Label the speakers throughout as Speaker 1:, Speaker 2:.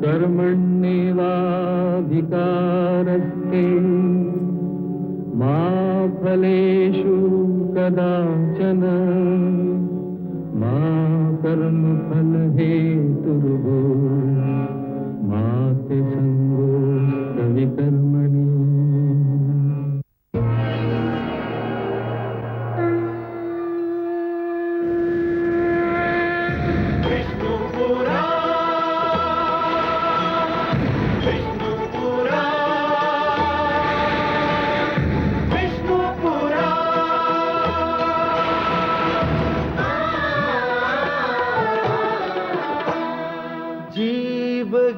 Speaker 1: कर्मण्येवाधिकारस्ते मा फलेषु कदाचन मा कर्मफलहेतुर्भूः मा ते संगोऽस्त्वविकर्मणि।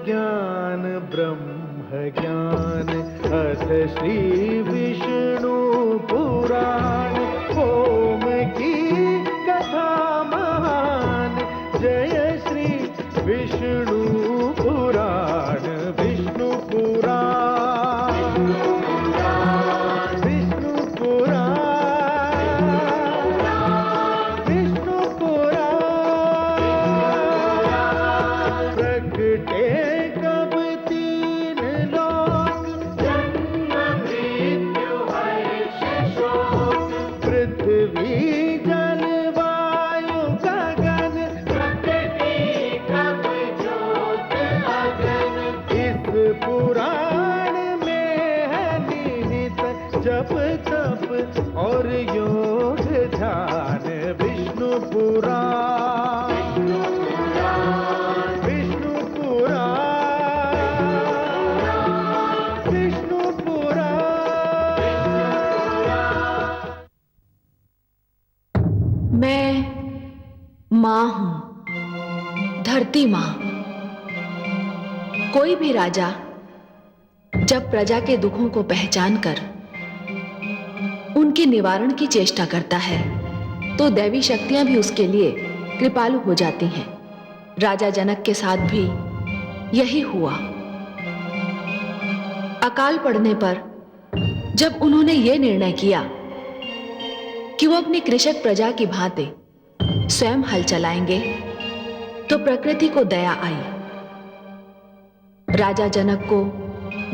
Speaker 2: ज्ञान ब्रह्म ज्ञान अथ श्री विष्णु पुराण ओम की कथा महान जय श्री विष्णु पुराण विष्णु पुराण विष्णु पुराण विष्णु पुराण प्रगटे जप तप और योग ध्यान विष्णु पुराण विष्णु पुराण विष्णु पुराण।
Speaker 3: मैं मां हूं, धरती मां। कोई भी राजा जब प्रजा के दुखों को पहचान कर उनके निवारण की चेष्टा करता है तो दैवी शक्तियां भी उसके लिए कृपालु हो जाती हैं। राजा जनक के साथ भी यही हुआ। अकाल पड़ने पर जब उन्होंने यह निर्णय किया कि वो अपनी कृषक प्रजा की भांति स्वयं हल चलाएंगे तो प्रकृति को दया आई। राजा जनक को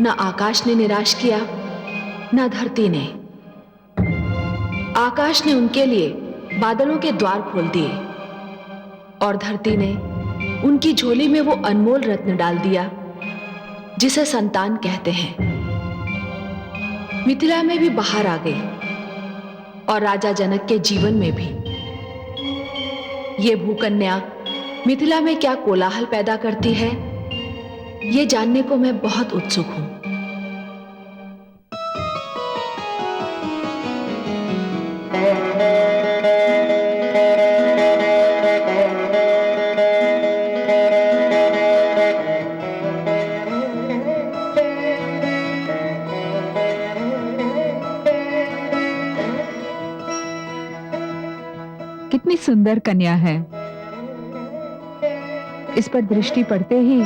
Speaker 3: न आकाश ने निराश किया न धरती ने। आकाश ने उनके लिए बादलों के द्वार खोल दिए और धरती ने उनकी झोली में वो अनमोल रत्न डाल दिया जिसे संतान कहते हैं। मिथिला में भी बहार आ गई और राजा जनक के जीवन में भी। ये भूकन्या मिथिला में क्या कोलाहल पैदा करती है, ये जानने को मैं बहुत उत्सुक हूं।
Speaker 4: कितनी सुंदर कन्या है। इस पर दृष्टि पड़ते ही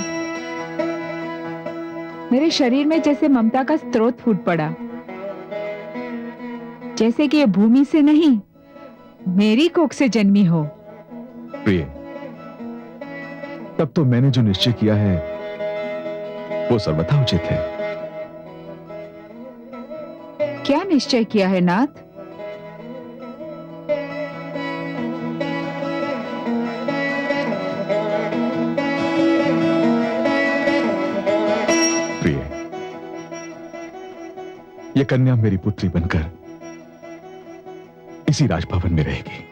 Speaker 4: मेरे शरीर में जैसे ममता का स्रोत फूट पड़ा, जैसे कि ये भूमि से नहीं मेरी कोख से जन्मी हो।
Speaker 5: प्रिय, तब तो मैंने जो निश्चय किया है वो सर्वथा उचित है।
Speaker 4: क्या निश्चय किया है नाथ?
Speaker 5: ये कन्या मेरी पुत्री बनकर इसी राजभवन में रहेगी।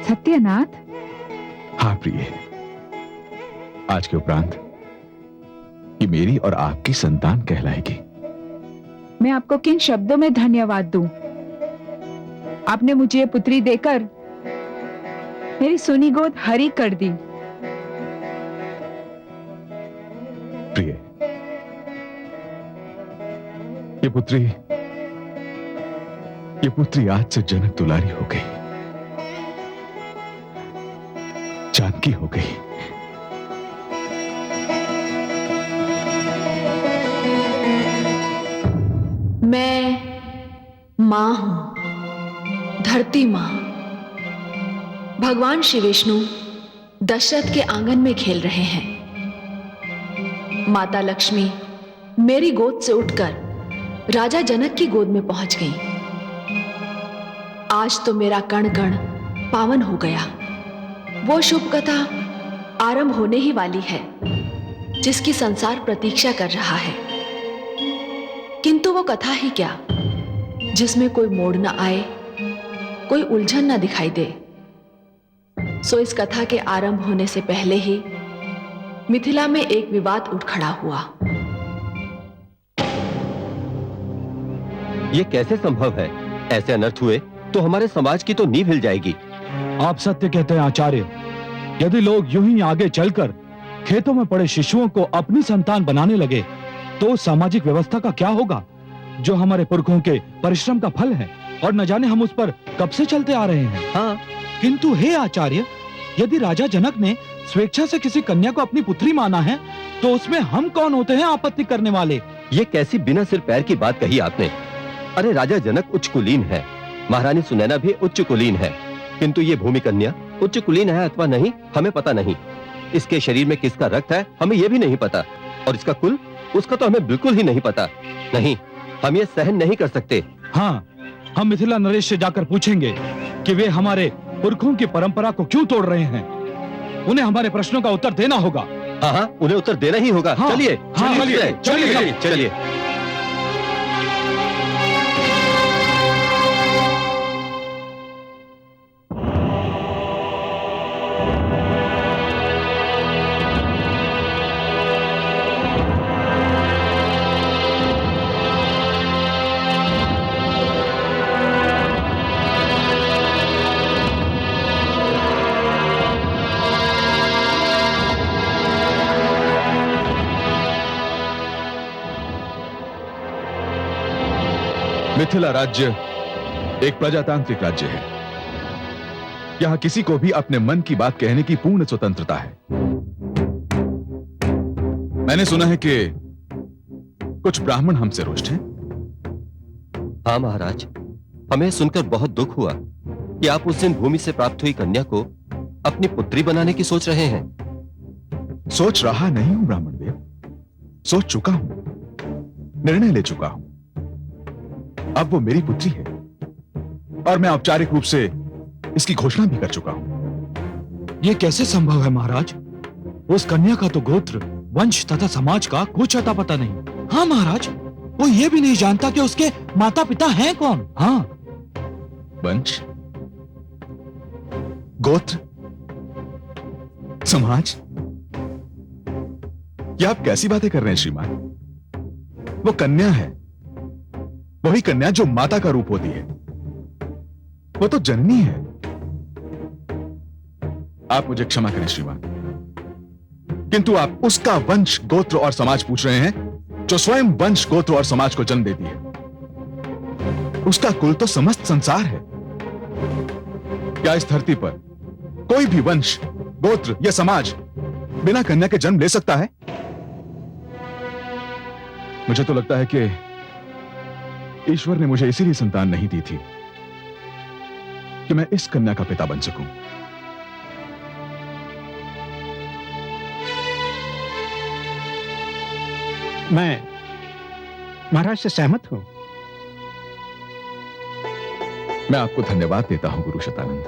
Speaker 4: सत्यनाथ?
Speaker 5: हाँ प्रिय, आज के उपरांत ये मेरी और आपकी संतान कहलाएगी।
Speaker 4: मैं आपको किन शब्दों में धन्यवाद दूं? आपने मुझे ये पुत्री देकर मेरी सुनी गोद हरी कर दी।
Speaker 5: प्रिय, ये पुत्री आज से जनक दुलारी हो गई, जानकी हो गई।
Speaker 3: मैं मां हूं, धरती मां। भगवान श्री विष्णु दशरथ के आंगन में खेल रहे हैं। माता लक्ष्मी मेरी गोद से उठकर राजा जनक की गोद में पहुंच गई। आज तो मेरा कण कण पावन हो गया। वो शुभ कथा आरंभ होने ही वाली है जिसकी संसार प्रतीक्षा कर रहा है। किंतु वो कथा ही क्या जिसमें कोई मोड़ न आए, कोई उलझन न दिखाई दे। सो इस कथा के आरंभ होने से पहले ही मिथिला में एक विवाद उठ खड़ा हुआ।
Speaker 6: ये कैसे संभव है? ऐसे अनर्थ हुए तो हमारे समाज की तो नींव हिल जाएगी।
Speaker 7: आप सत्य कहते हैं आचार्य। यदि लोग यूं ही आगे चलकर खेतों में पड़े शिशुओं को अपनी संतान बनाने लगे तो सामाजिक व्यवस्था का क्या होगा जो हमारे पुरखों के परिश्रम का फल है और न जाने हम उस पर कब से चलते आ रहे हैं।
Speaker 6: हाँ,
Speaker 7: किंतु हे आचार्य, यदि राजा जनक ने स्वेच्छा से किसी कन्या को अपनी पुत्री माना है तो उसमें हम कौन होते हैं आपत्ति करने वाले?
Speaker 6: ये कैसी बिना सिर पैर की बात कही आपने। अरे राजा जनक उच्च कुलीन है, महारानी सुनैना भी उच्च कुलीन है, किंतु ये भूमि कन्या उच्च कुलीन है अथवा नहीं हमें पता नहीं। इसके शरीर में किसका रक्त है हमें ये भी नहीं पता, और इसका कुल उसका तो हमें बिल्कुल ही नहीं पता। नहीं, हम ये सहन नहीं कर सकते।
Speaker 7: हाँ, हम मिथिला नरेश से जाकर पूछेंगे कि वे हमारे पुरखों की परंपरा को क्यों तोड़ रहे हैं। उन्हें हमारे प्रश्नों का उत्तर देना होगा।
Speaker 6: हाँ हाँ, उन्हें उत्तर देना ही होगा।
Speaker 7: हाँ,
Speaker 6: चलिए
Speaker 7: हाँ,
Speaker 6: चलिए
Speaker 7: चलिए,
Speaker 6: चलिए चलिए।
Speaker 5: मिथिला राज्य एक प्रजातांत्रिक राज्य है। यहां किसी को भी अपने मन की बात कहने की पूर्ण स्वतंत्रता है। मैंने सुना है कि कुछ ब्राह्मण हमसे रुष्ट हैं।
Speaker 6: हाँ महाराज, हमें सुनकर बहुत दुख हुआ कि आप उस दिन भूमि से प्राप्त हुई कन्या को अपनी पुत्री बनाने की सोच रहे हैं।
Speaker 5: सोच रहा नहीं हूं ब्राह्मण देव, सोच चुका हूं, निर्णय ले चुका हूं। अब वो मेरी पुत्री है और मैं औपचारिक रूप से इसकी घोषणा भी कर चुका हूं।
Speaker 7: ये कैसे संभव है महाराज? उस कन्या का तो गोत्र, वंश तथा समाज का कुछ अता पता नहीं। हाँ महाराज, वो ये भी नहीं जानता कि उसके माता पिता हैं कौन। हाँ,
Speaker 5: वंश, गोत्र, समाज, ये आप कैसी बातें कर रहे हैं श्रीमान? वो कन्या है, वही कन्या जो माता का रूप होती है। वो तो जननी है। आप मुझे क्षमा करें श्रीमान, किंतु आप उसका वंश, गोत्र और समाज पूछ रहे हैं जो स्वयं वंश, गोत्र और समाज को जन्म देती है। उसका कुल तो समस्त संसार है। क्या इस धरती पर कोई भी वंश, गोत्र या समाज बिना कन्या के जन्म ले सकता है? मुझे तो लगता है कि ईश्वर ने मुझे इसीलिए संतान नहीं दी थी कि मैं इस कन्या का पिता बन सकूं।
Speaker 8: मैं महाराज से सहमत हूं।
Speaker 5: मैं आपको धन्यवाद देता हूं गुरु शतानंद।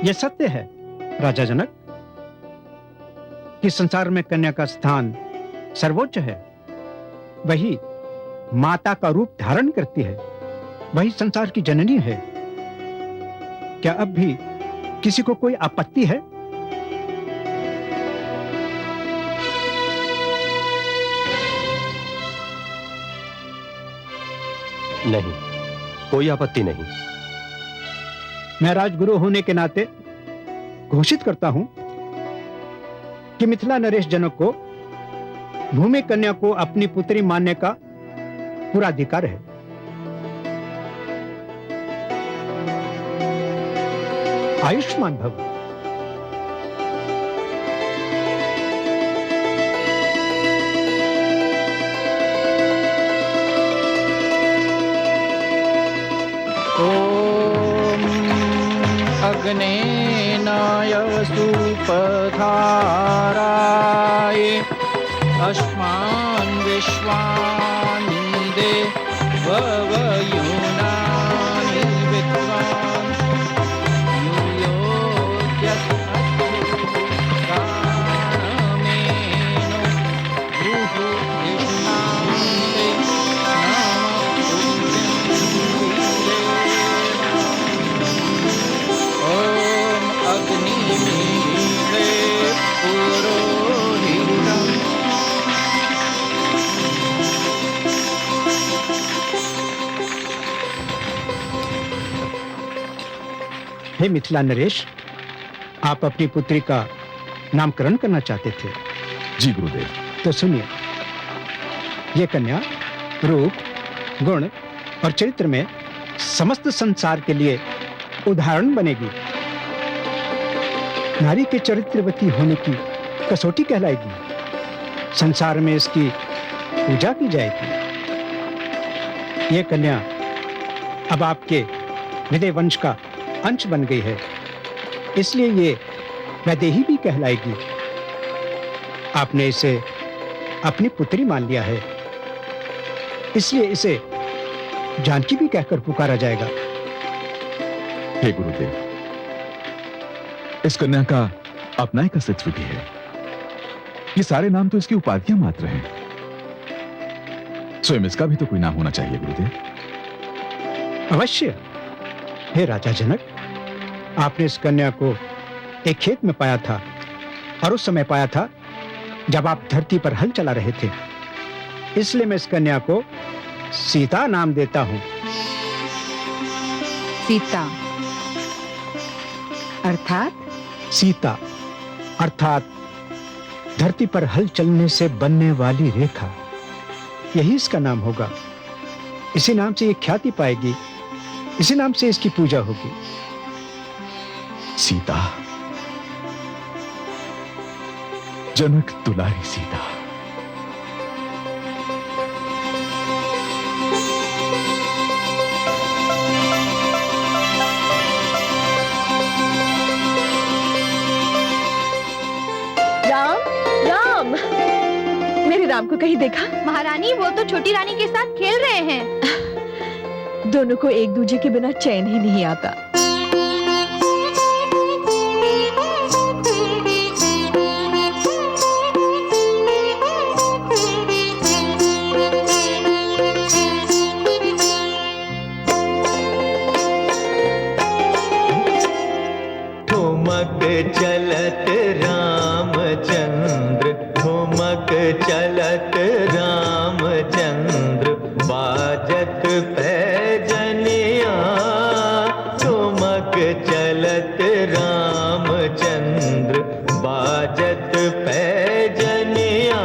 Speaker 8: यह सत्य है राजा जनक कि संसार में कन्या का स्थान सर्वोच्च है। वही माता का रूप धारण करती है, वही संसार की जननी है। क्या अब भी किसी को कोई आपत्ति है?
Speaker 6: नहीं, कोई आपत्ति नहीं।
Speaker 8: मैं राजगुरु होने के नाते घोषित करता हूं कि मिथिला नरेश जनक को भूमि कन्या को अपनी पुत्री मानने का पूरा अधिकार है। आयुष्मान भव।
Speaker 2: ओम अग्ने विनाय सुपथाराय अस्मान् विश्वानिदे ववयुनानि विद्वान्
Speaker 8: हे मिथिला नरेश, आप अपनी पुत्री का नामकरण करना चाहते थे।
Speaker 5: जी गुरुदेव।
Speaker 8: तो सुनिए, ये कन्या रूप, गुण और चरित्र में समस्त संसार के लिए उदाहरण बनेगी। नारी के चरित्रवती होने की कसौटी कहलाएगी। संसार में इसकी पूजा की जाएगी। ये कन्या अब आपके हृदय वंश का अंश बन गई है, इसलिए ये वैदेही भी कहलाएगी। आपने इसे अपनी पुत्री मान लिया है, इसलिए इसे जानकी भी कहकर पुकारा जाएगा।
Speaker 5: हे गुरुदेव, इस कन्या का अपना एक अस्तित्व भी है। ये सारे नाम तो इसकी उपाधियां मात्र हैं। स्वयं इसका भी तो कोई नाम होना चाहिए गुरुदेव।
Speaker 8: अवश्य। हे राजा जनक, आपने इस कन्या को एक खेत में पाया था, और उस समय पाया था जब आप धरती पर हल चला रहे थे। इसलिए मैं इस कन्या को सीता नाम देता हूं।
Speaker 4: सीता अर्थात?
Speaker 8: सीता अर्थात धरती पर हल चलने से बनने वाली रेखा, यही इसका नाम होगा। इसी नाम से ये ख्याति पाएगी, इसी नाम से इसकी पूजा होगी।
Speaker 5: सीता, जनक दुलारी सीता।
Speaker 3: राम, राम, मेरे राम को कहीं देखा?
Speaker 9: महारानी, वो तो छोटी रानी के साथ खेल रहे हैं।
Speaker 3: दोनों को एक दूजे के बिना चैन ही नहीं आता।
Speaker 2: ठुमक चलत रामचंद्र, ठुमक चलत रामचंद्र, बाजत पैजनिया। ठुमक चलत रामचंद्र, बाजत पैजनिया।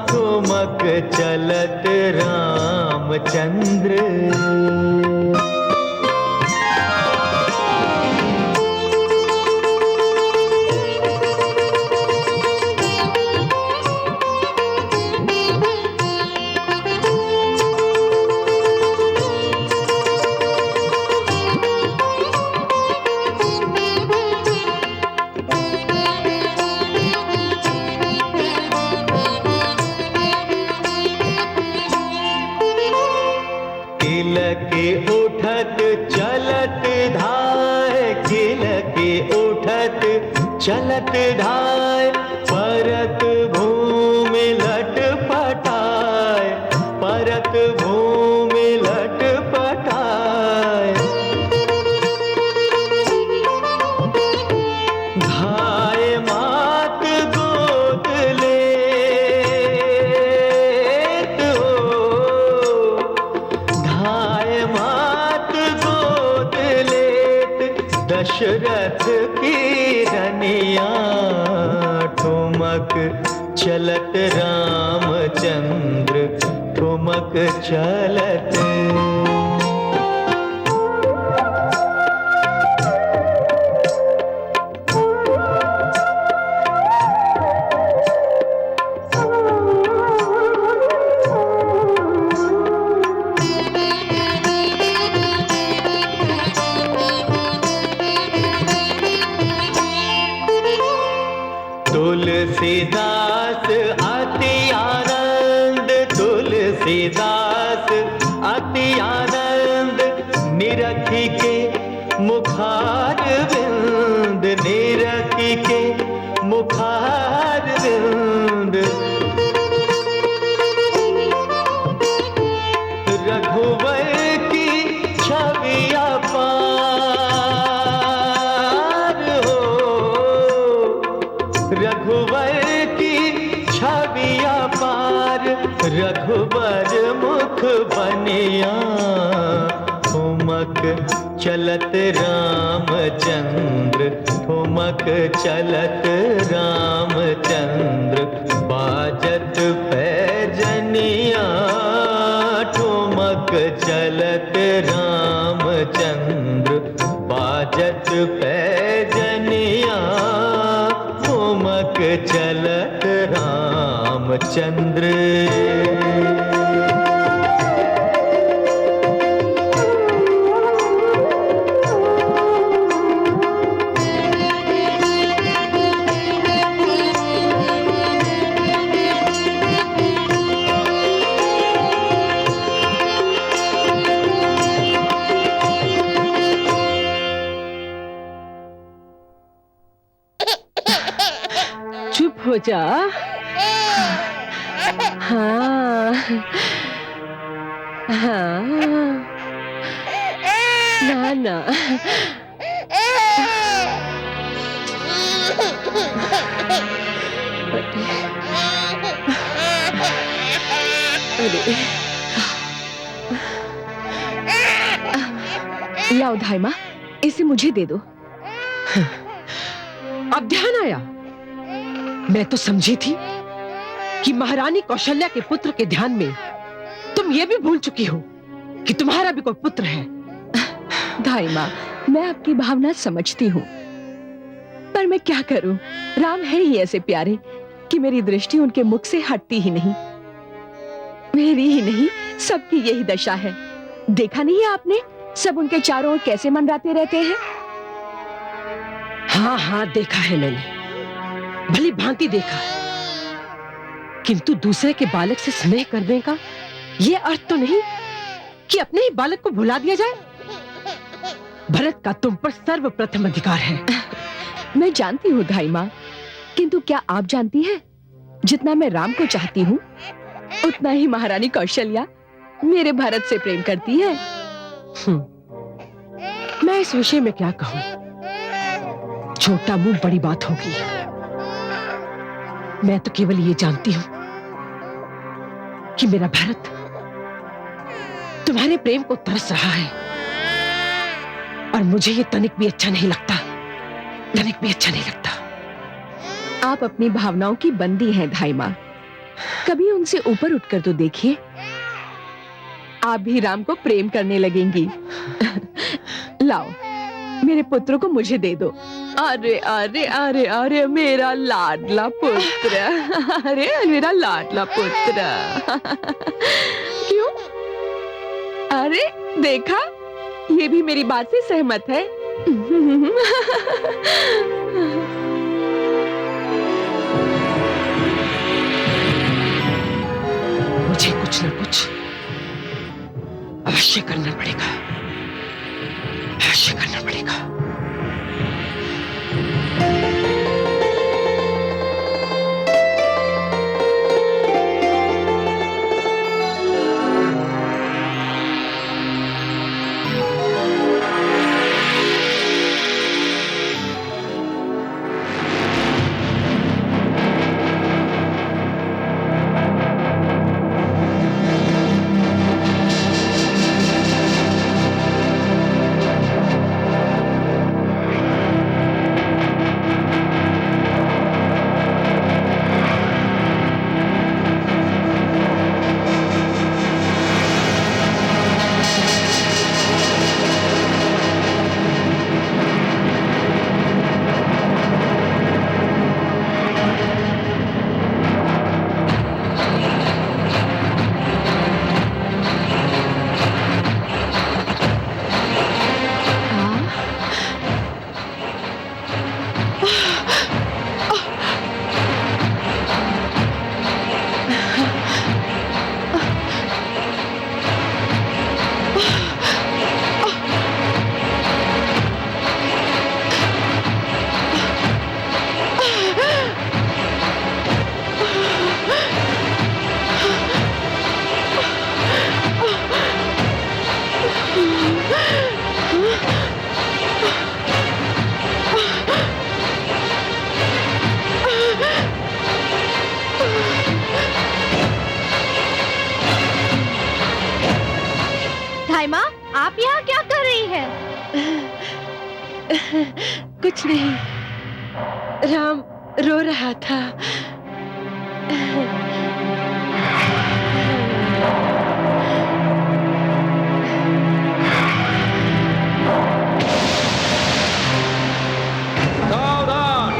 Speaker 2: ठुमक चलत रामचंद्र। खिलके उठत चलत धाय, खिलके उठत चलत धाय, परत भूमि लटपटाय, परत भूमि लटपटाय। धाय मात गोद लेत हो, धाय मात गोद लेत, दशरथ की रनिया। ठुमक चलत रामचंद्र, ठुमक चलत। तुलसीदास अति आनंद, तुलसीदास अति आनंद, निरखी के मुखार विंद, निरखी के मुखार विंद। रघुवर की छवि अपार हो, रघुवर की छवि अपार, रघुवर मुख बनिया, ठुमक चलत रामचंद्र, ठुमक चलत रामचंद्र, बाजत पैजनिया, ठुमक चलत रामचंद्र, बाजत पैजनिया, ठुमक चलत रामचंद्र।
Speaker 10: हो जा। हाँ हाँ, ना ना, अरे
Speaker 3: लाओ धाई माँ, इसे मुझे दे दो।
Speaker 10: अब ध्यान आया। मैं तो समझी थी कि महारानी कौशल्या के पुत्र के ध्यान में तुम ये भी भूल चुकी हो कि तुम्हारा भी कोई पुत्र है।
Speaker 3: धाई माँ, मैं आपकी भावना समझती हूँ, पर मैं क्या करूं? राम है ही ऐसे प्यारे कि मेरी दृष्टि उनके मुख से हटती ही नहीं। मेरी ही नहीं, सबकी यही दशा है। देखा नहीं है आपने, सब उनके चारों ओर कैसे मंडराते रहते हैं।
Speaker 10: हाँ हाँ, देखा है मैंने, भली भांति देखा है, किंतु दूसरे के बालक से स्नेह करने का यह अर्थ तो नहीं कि अपने ही बालक को भुला दिया जाए। भरत का तुम पर सर्वप्रथम अधिकार है।
Speaker 3: मैं जानती हूँ धाई माँ, किंतु क्या आप जानती हैं, जितना मैं राम को चाहती हूँ उतना ही महारानी कौशल्या मेरे भरत से प्रेम करती है।
Speaker 10: मैं इस विषय में क्या कहूँ, छोटा मुंह बड़ी बात होगी। मैं तो केवल ये जानती हूँ कि मेरा भरत तुम्हारे प्रेम को तरस रहा है, और मुझे ये तनिक भी अच्छा नहीं लगता, तनिक भी अच्छा नहीं लगता।
Speaker 3: आप अपनी भावनाओं की बंदी हैं धाई माँ, कभी उनसे ऊपर उठकर तो देखिए, आप भी राम को प्रेम करने लगेंगी। लाओ, मेरे पुत्र को मुझे दे दो। अरे अरे अरे अरे, मेरा लाडला पुत्र, अरे मेरा लाडला पुत्र। क्यों? अरे देखा, ये भी मेरी बात से सहमत है।
Speaker 10: मुझे कुछ न कुछ अवश्य करना पड़ेगा, अवश्य करना पड़ेगा।
Speaker 9: आप यहाँ क्या कर रही हैं?
Speaker 10: कुछ नहीं, राम रो रहा था।
Speaker 1: सावधान,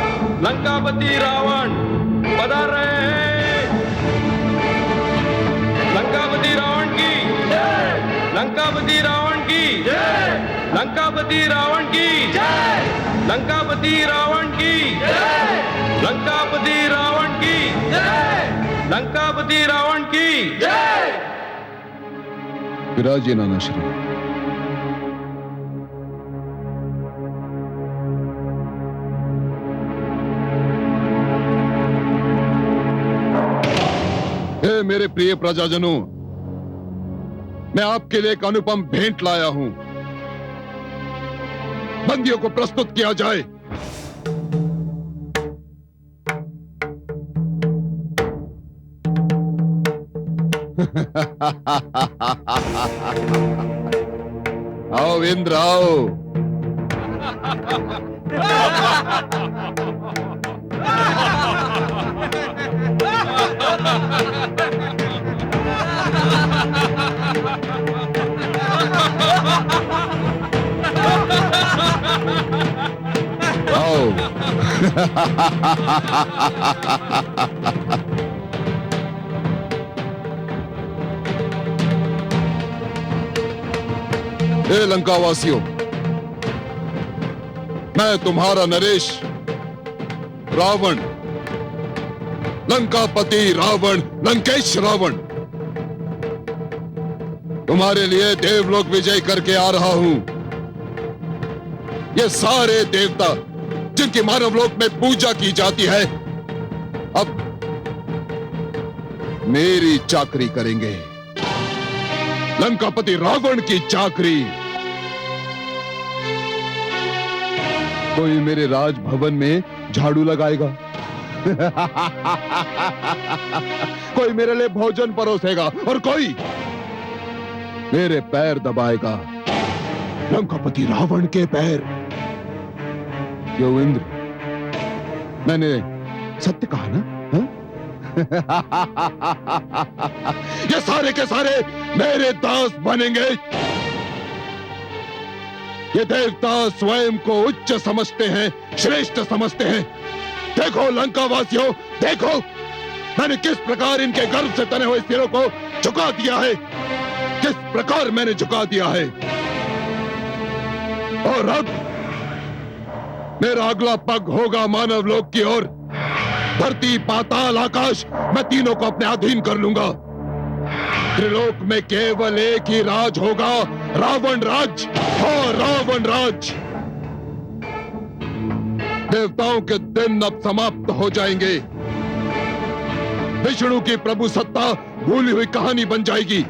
Speaker 1: लंकापति रावण पधार रहे हैं। लंकापति रावण की जय, लंकापति रावण की जय, लंकापति रावण की जय, लंकापति रावण की जय, लंकापति रावण की जय, लंकापति रावण की जय।
Speaker 5: विराजिए नाना श्री। हे मेरे प्रिय प्रजाजनों, मैं आपके लिए एक अनुपम भेंट लाया हूं। बंदियों को प्रस्तुत किया जाए। आओ इंद्र आओ। आओ। हे लंकावासियों, मैं तुम्हारा नरेश रावण, लंकापति रावण, लंकेश रावण, तुम्हारे लिए देवलोक विजय करके आ रहा हूं। ये सारे देवता जिनकी मानवलोक में पूजा की जाती है, अब मेरी चाकरी करेंगे। लंकापति रावण की चाकरी। कोई मेरे राजभवन में झाड़ू लगाएगा, कोई मेरे लिए भोजन परोसेगा और कोई मेरे पैर दबाएगा, लंकापति रावण के पैर। क्यों इंद्र, मैंने सत्य कहा ना? हा? ये सारे के सारे मेरे दास बनेंगे। ये देवता स्वयं को उच्च समझते हैं, श्रेष्ठ समझते हैं। देखो लंकावासियों, देखो मैंने किस प्रकार इनके गर्भ से तने हुए सिरों को झुका दिया है, किस प्रकार मैंने झुका दिया है। और अब मेरा अगला पग होगा मानव लोक की ओर। धरती, पाताल, आकाश, मैं तीनों को अपने अधीन कर लूंगा। त्रिलोक में केवल एक ही राज होगा, रावण राज। हाँ, रावण राज। देवताओं के दिन अब समाप्त हो जाएंगे। विष्णु की प्रभु सत्ता भूली हुई कहानी बन जाएगी।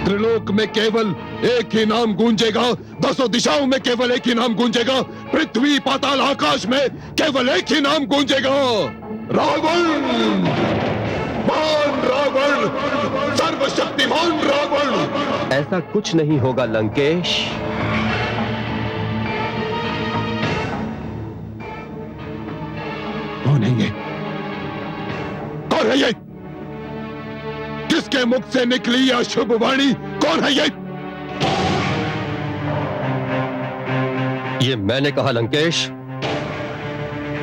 Speaker 5: त्रिलोक में केवल एक ही नाम गूंजेगा, दसों दिशाओं में केवल एक ही नाम गूंजेगा, पृथ्वी, पाताल, आकाश में केवल एक ही नाम गूंजेगा, रावण। महान रावण, सर्वशक्तिमान रावण।
Speaker 6: ऐसा कुछ नहीं होगा लंकेश।
Speaker 5: कौन है ये? कौन है ये? किसके मुख से निकली यह शुभ वाणी? कौन है ये?
Speaker 6: ये मैंने कहा लंकेश।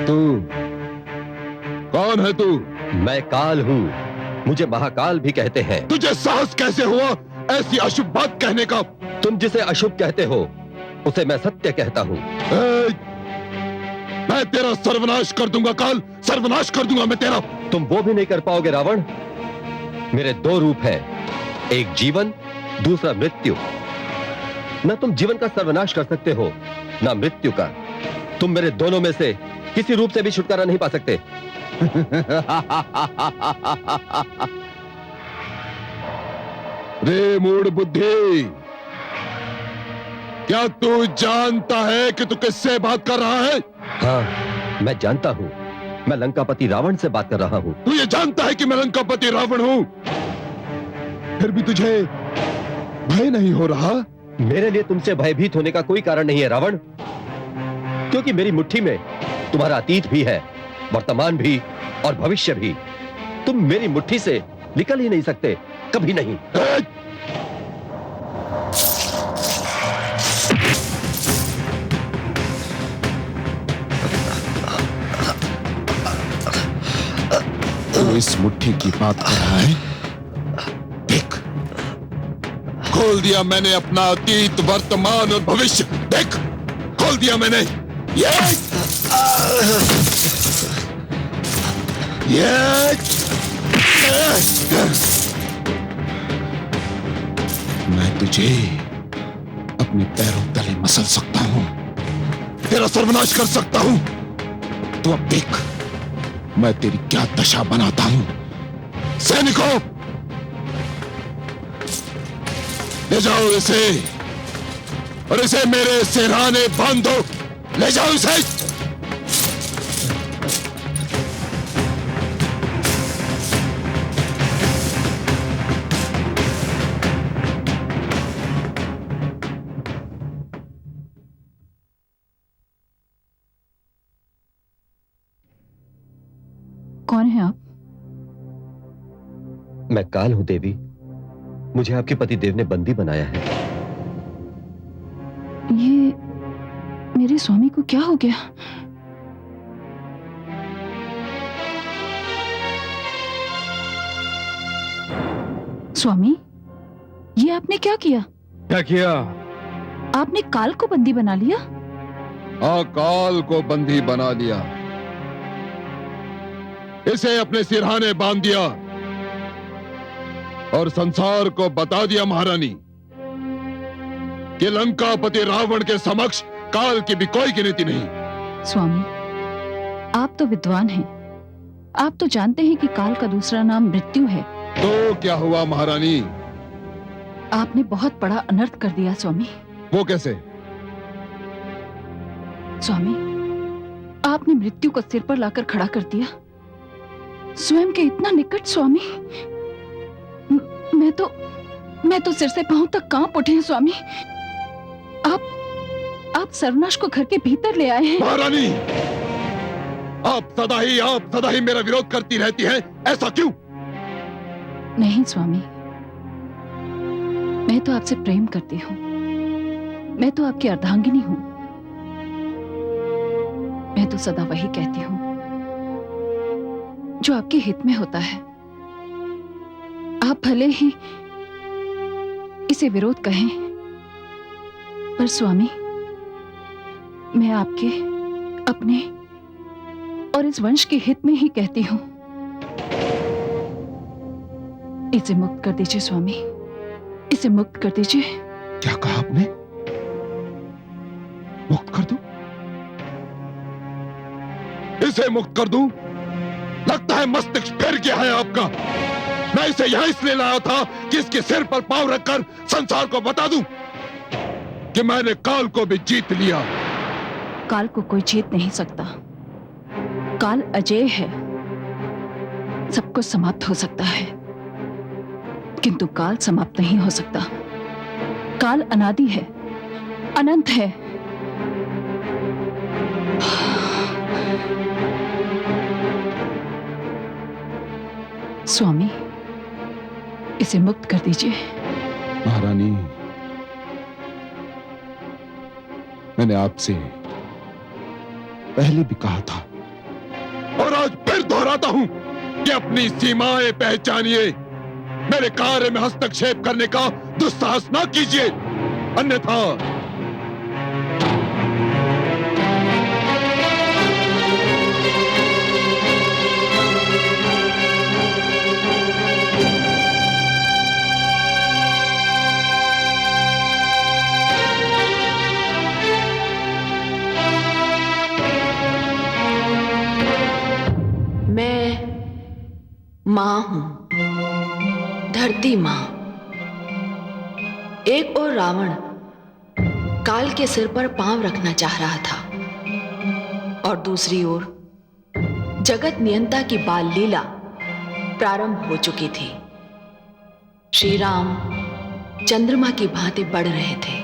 Speaker 5: तू कौन है? तू?
Speaker 6: मैं काल हूं, मुझे महाकाल भी कहते हैं।
Speaker 5: तुझे साहस कैसे हुआ ऐसी अशुभ बात कहने का?
Speaker 6: तुम जिसे अशुभ कहते हो उसे मैं सत्य कहता हूं।
Speaker 5: मैं तेरा सर्वनाश कर दूंगा काल, सर्वनाश कर दूंगा मैं तेरा।
Speaker 6: तुम वो भी नहीं कर पाओगे रावण। मेरे दो रूप हैं, एक जीवन, दूसरा मृत्यु। न तुम जीवन का सर्वनाश कर सकते हो, ना मृत्यु का। तुम मेरे दोनों में से किसी रूप से भी छुटकारा नहीं पा सकते।
Speaker 5: रे मूढ़ बुद्धि, क्या तू जानता है कि तू किससे बात कर रहा है?
Speaker 6: हाँ, मैं जानता हूं। मैं लंकापति रावण से बात कर रहा हूं।
Speaker 5: तू ये जानता है कि मैं लंकापति रावण हूं, फिर भी तुझे भय नहीं हो रहा?
Speaker 6: मेरे लिए तुमसे भयभीत होने का कोई कारण नहीं है रावण, क्योंकि मेरी मुट्ठी में तुम्हारा अतीत भी है, वर्तमान भी और भविष्य भी। तुम मेरी मुट्ठी से निकल ही नहीं सकते, कभी नहीं।
Speaker 5: तू इस मुट्ठी की बात कर रहा है? देख, खोल दिया मैंने अपना अतीत, वर्तमान और भविष्य। देख, खोल दिया मैंने। मैं तुझे अपने पैरों तले मसल सकता हूं, तेरा सर्वनाश कर सकता हूं। तो अब देख मैं तेरी क्या दशा बनाता हूं। सैनिकों, ले जाओ इसे और इसे मेरे सिरहाने बांधो। ले जाओ इसे।
Speaker 4: कौन है आप?
Speaker 6: मैं काल हूं देवी, मुझे आपके पति देव ने बंदी बनाया है।
Speaker 4: ये मेरे स्वामी को क्या हो गया? स्वामी, ये आपने क्या किया?
Speaker 7: क्या किया?
Speaker 4: आपने काल को बंदी बना लिया?
Speaker 5: हाँ, काल को बंदी बना लिया, इसे अपने सिरहाने बांध दिया और संसार को बता दिया महारानी कि लंकापति रावण के समक्ष काल की भी कोई गिनती नहीं।
Speaker 4: स्वामी, आप तो विद्वान हैं, आप तो जानते हैं कि काल का दूसरा नाम मृत्यु है।
Speaker 5: तो क्या हुआ महारानी?
Speaker 4: आपने बहुत बड़ा अनर्थ कर दिया स्वामी।
Speaker 5: वो कैसे?
Speaker 4: स्वामी, आपने मृत्यु को सिर पर लाकर खड़ा कर दिया, स्वयं के इतना निकट। स्वामी, मैं तो सिर से पांव तक कांप उठे हैं स्वामी। आप सर्वनाश को घर के भीतर ले आए हैं।
Speaker 5: महारानी, आप सदा ही मेरा विरोध करती रहती हैं, ऐसा क्यों?
Speaker 4: नहीं स्वामी, मैं तो आपसे प्रेम करती हूँ, मैं तो आपकी अर्धांगिनी हूँ। मैं तो सदा वही कहती हूँ जो आपके हित में होता है। आप भले ही इसे विरोध कहें, पर स्वामी, मैं आपके, अपने और इस वंश के हित में ही कहती हूं। इसे मुक्त कर दीजिए स्वामी, इसे मुक्त कर दीजिए।
Speaker 5: क्या कहा आपने? मुक्त कर दूं? इसे मुक्त कर दूं? लगता है मस्तिष्क फिर गया है आपका। मैं इसे यहां इसलिए लाया था कि इसके सिर पर पांव रखकर संसार को बता दूं कि मैंने काल को भी जीत लिया।
Speaker 4: काल को कोई जीत नहीं सकता, काल अजेय है, सब कुछ समाप्त हो सकता है, किंतु काल समाप्त नहीं हो सकता। काल अनादि है, अनंत है। स्वामी, इसे मुक्त कर दीजिए।
Speaker 5: महारानी, मैंने आपसे पहले भी कहा था और आज फिर दोहराता हूं कि अपनी सीमाएं पहचानिए। मेरे कार्य में हस्तक्षेप करने का दुस्साहस ना कीजिए, अन्यथा
Speaker 3: मां हूं, धरती मां। एक और रावण काल के सिर पर पांव रखना चाह रहा था और दूसरी ओर जगत नियंता की बाल लीला प्रारंभ हो चुकी थी। श्री राम चंद्रमा की भांति बढ़ रहे थे।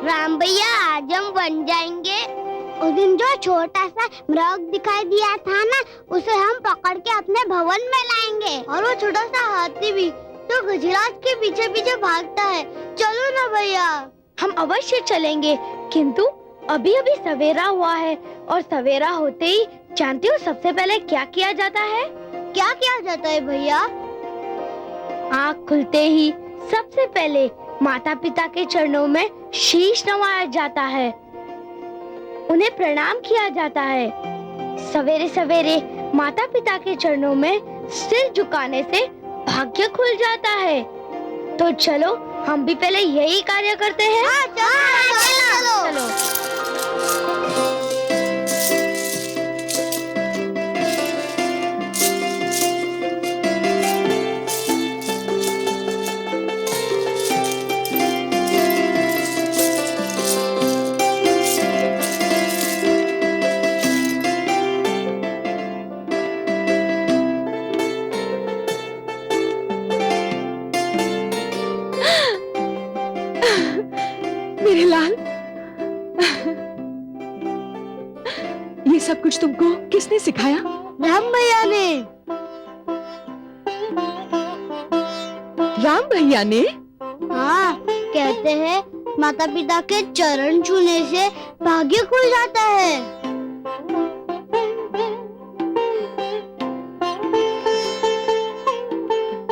Speaker 9: राम भैया आज हम बन जाएंगे। उस दिन जो छोटा सा मृग दिखाई दिया था ना, उसे हम पकड़ के अपने भवन में लाएंगे। और वो छोटा सा हाथी भी तो गजराज के पीछे पीछे भागता है। चलो ना भैया। हम अवश्य चलेंगे, किंतु अभी अभी सवेरा हुआ है और सवेरा होते ही जानते हो सबसे पहले क्या किया जाता है? क्या किया जाता है भैया? आँख खुलते ही सबसे पहले माता पिता के चरणों में शीश नवाया जाता है, उन्हें प्रणाम किया जाता है। सवेरे सवेरे माता पिता के चरणों में सिर झुकाने से भाग्य खुल जाता है। तो चलो हम भी पहले यही कार्य करते हैं। चलो, चलो।
Speaker 4: मेरे लाल, ये सब कुछ तुमको किसने सिखाया?
Speaker 9: राम भैया ने।
Speaker 4: राम भैया ने?
Speaker 9: हाँ, कहते हैं माता पिता के चरण छूने से भाग्य खुल जाता है।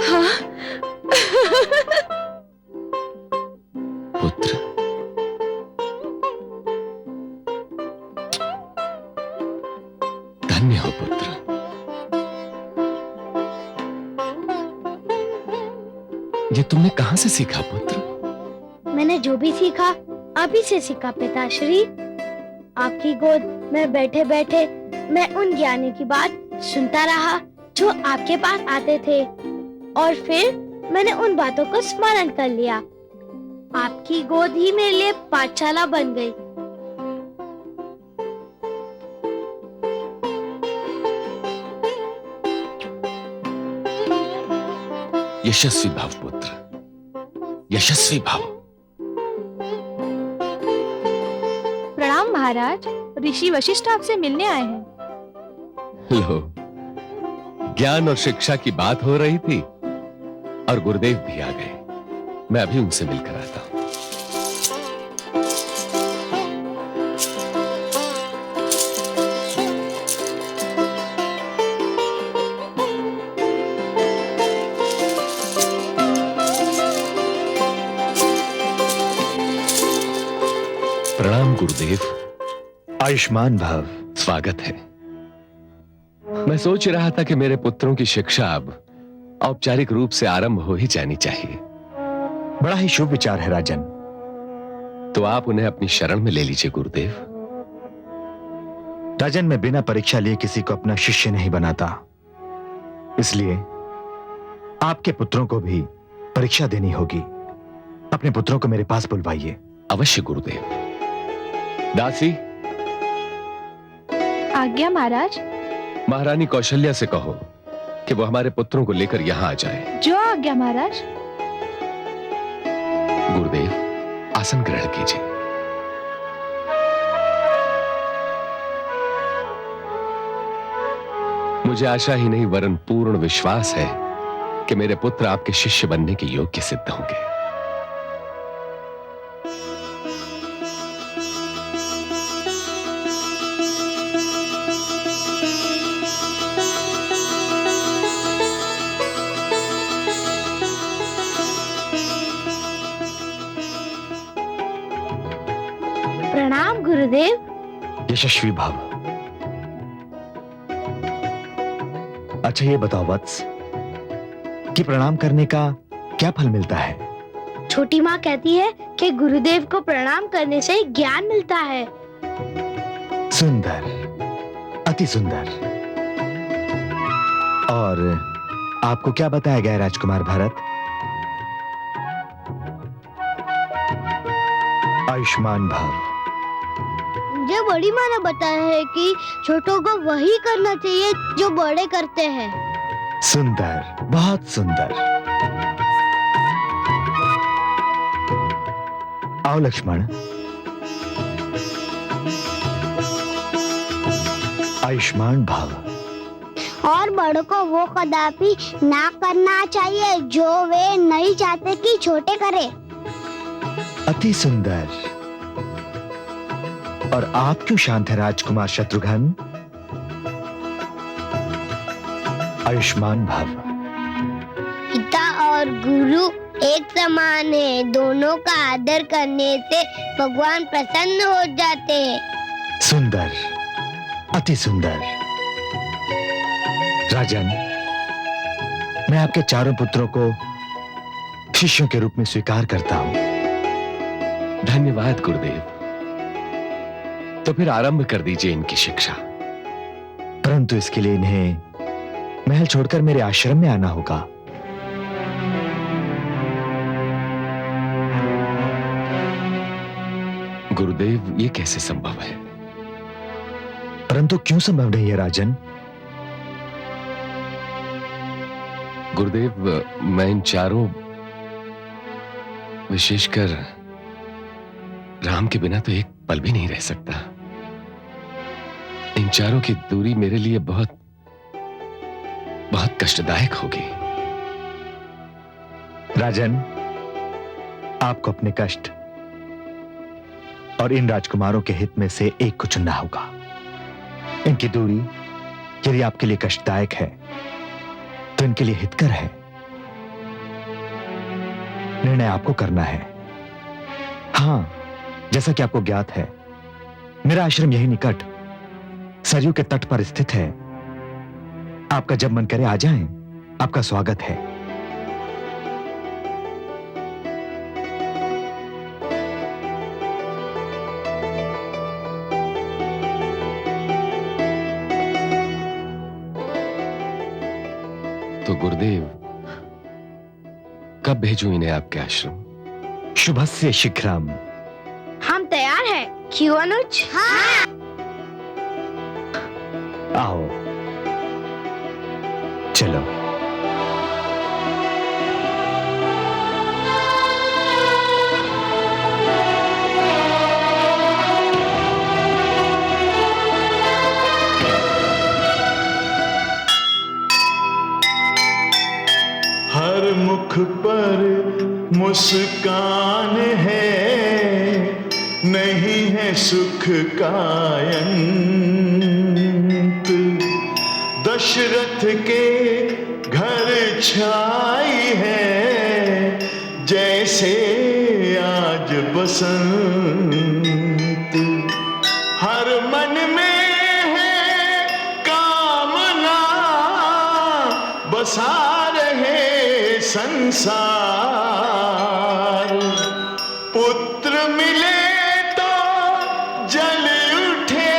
Speaker 4: हाँ।
Speaker 5: पुत्र, धन्य हो पुत्र। ये तुमने कहां से सीखा पुत्र?
Speaker 9: मैंने जो भी सीखा अभी से सीखा पिताश्री। आपकी गोद में बैठे बैठे मैं उन ज्ञानी की बात सुनता रहा जो आपके पास आते थे, और फिर मैंने उन बातों को स्मरण कर लिया। आपकी गोद ही मेरे लिए पाठशाला बन गई।
Speaker 5: यशस्वी भव पुत्र, यशस्वी भव।
Speaker 9: प्रणाम महाराज, ऋषि वशिष्ठ आपसे मिलने आए हैं।
Speaker 5: लो, ज्ञान और शिक्षा की बात हो रही थी और गुरुदेव भी आ गए। मैं अभी उनसे मिलकर आता हूं। प्रणाम गुरुदेव।
Speaker 7: आयुष्मान भव।
Speaker 5: स्वागत है। मैं सोच रहा था कि मेरे पुत्रों की शिक्षा अब औपचारिक रूप से आरंभ हो ही जानी चाहिए।
Speaker 7: बड़ा ही शुभ विचार है राजन।
Speaker 5: तो आप उन्हें अपनी शरण में ले लीजिए गुरुदेव।
Speaker 7: राजन, मैं बिना परीक्षा लिए किसी को अपना शिष्य नहीं बनाता, इसलिए आपके पुत्रों को भी परीक्षा देनी होगी। अपने पुत्रों को मेरे पास बुलवाइए।
Speaker 5: अवश्य गुरुदेव। दासी।
Speaker 9: आज्ञा महाराज।
Speaker 5: महारानी कौशल्या से कहो कि वो हमारे पुत्रों को लेकर यहां आ जाए।
Speaker 9: जो आज्ञा महाराज।
Speaker 5: गुरुदेव, आसन ग्रहण कीजिए। मुझे आशा ही नहीं वरन पूर्ण विश्वास है कि मेरे पुत्र आपके शिष्य बनने के योग्य सिद्ध होंगे।
Speaker 9: गुरुदेव।
Speaker 11: यशस्वी भव। अच्छा ये बताओ वत्स कि प्रणाम करने का क्या फल मिलता है?
Speaker 9: छोटी माँ कहती है कि गुरुदेव को प्रणाम करने से ज्ञान मिलता है।
Speaker 11: सुंदर, अति सुंदर। और आपको क्या बताया गया राजकुमार भरत? आयुष्मान भव।
Speaker 9: मुझे बड़ी माँ ने बताया है कि छोटों को वही करना चाहिए जो बड़े करते हैं।
Speaker 11: सुंदर, बहुत सुंदर। आओ लक्ष्मण। आयुष्मान भव।
Speaker 9: और बड़ों को वो कदापि ना करना चाहिए जो वे नहीं चाहते कि छोटे करे।
Speaker 11: अति सुंदर। और आप क्यों शांत है राजकुमार शत्रुघ्न? आयुष्मान भव।
Speaker 9: पिता और गुरु एक समान है, दोनों का आदर करने से भगवान प्रसन्न हो जाते हैं।
Speaker 11: सुंदर, अति सुंदर। राजन, मैं आपके चारों पुत्रों को शिष्यों के रूप में स्वीकार करता हूं।
Speaker 6: धन्यवाद गुरुदेव। तो फिर आरंभ कर दीजिए इनकी शिक्षा।
Speaker 11: परंतु इसके लिए इन्हें महल छोड़कर मेरे आश्रम में आना होगा।
Speaker 6: गुरुदेव, ये कैसे संभव है?
Speaker 11: परंतु क्यों संभव नहीं है राजन?
Speaker 6: गुरुदेव, मैं इन चारों, विशेषकर राम के बिना तो एक पल भी नहीं रह सकता। इन चारों की दूरी मेरे लिए बहुत बहुत कष्टदायक होगी।
Speaker 11: राजन, आपको अपने कष्ट और इन राजकुमारों के हित में से एक को चुनना होगा। इनकी दूरी यदि आपके लिए कष्टदायक है तो इनके लिए हितकर है। निर्णय आपको करना है। हां, जैसा कि आपको ज्ञात है, मेरा आश्रम यही निकट सरयू के तट पर स्थित है। आपका जब मन करे आ जाएं, आपका स्वागत है।
Speaker 6: तो गुरुदेव, कब भेजूं इन्हें आपके आश्रम?
Speaker 11: शुभस्य शीघ्रम।
Speaker 9: हम तैयार हैं। क्यों अनुज? हाँ।
Speaker 11: आओ, चलो।
Speaker 12: हर मुख पर मुस्कान है, नहीं है सुख का अंत। दशरथ के घर छाई है, जैसे आज बसंत। हर मन में है कामना, बसा रहे संसार। पुत्र मिले तो जल उठे,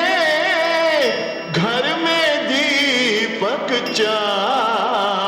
Speaker 12: घर में दीपक चार।